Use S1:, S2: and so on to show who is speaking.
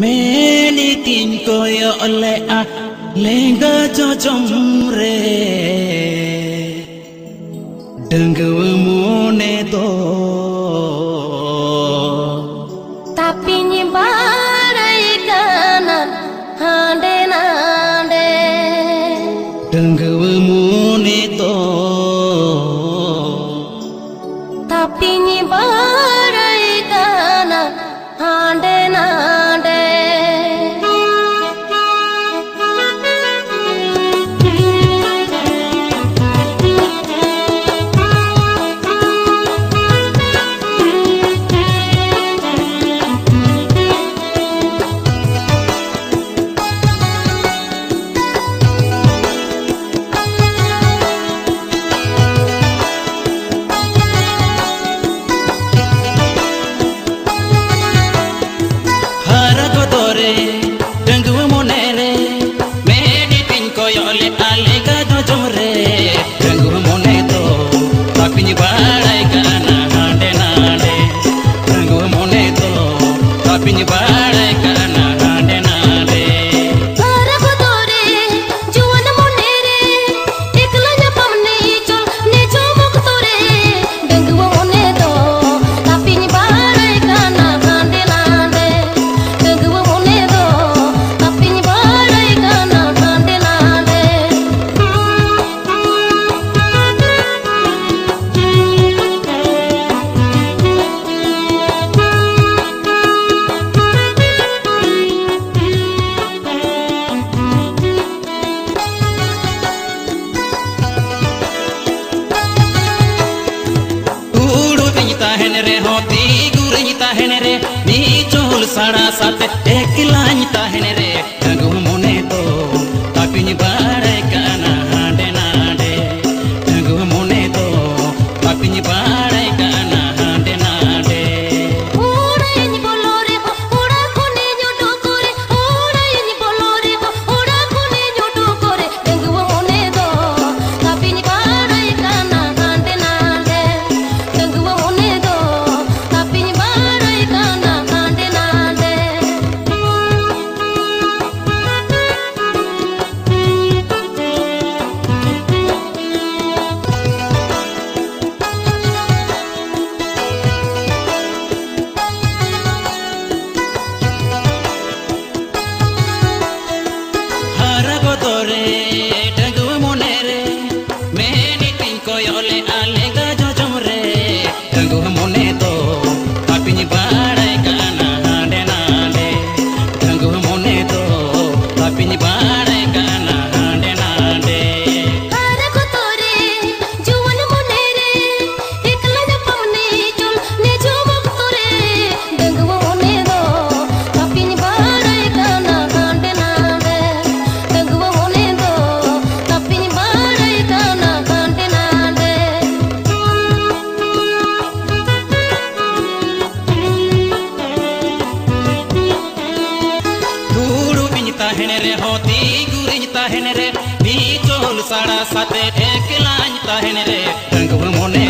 S1: Meni tin koyo le a lenga jomre denggu mune to
S2: tapi nyibarai kanan hande nande
S1: denggu mune to
S2: tapi nyibarai kanan hande nande
S1: साड़ा साथ एक line ताहन रे रंगु मोने तो तापिन बाड़े काना हांडे नाडे रंगु मोने तो तापिन बाड़े काना हांडे नाडे
S2: ओड़ाइन बोलोरे ओड़ा कोने जोटो करे ओड़ाइन बोलोरे ओड़ा कोने जोटो करे रंगु मोने तो तापिन बाड़े काना हांडे नाडे रंगु मोने तो तापिन बाड़े काना हांडे नाडे
S1: हरा गोतोरे रंगु मोने रे मेनी तिन कोयोले आलेगा जमरे रंगु मोने तो तापिन बाड़े काना हांडे नाडे रंगु मोने तो तापिन बाड़े काना हांडे नाडे
S2: हरा गोतोरे जुवन मोने रे एकला जपमने चल ने जो मक्तोरे रंगु मोने दो तापिन बाड़े काना हांडे नाडे रंगु मोने दो तापिन बाड़े काना हांडे नाडे
S1: धूड़ू बिंजता है रे होती गुरिंजता है रे नी चोल साड़ा साथे एक लांजता है रे रंग मोने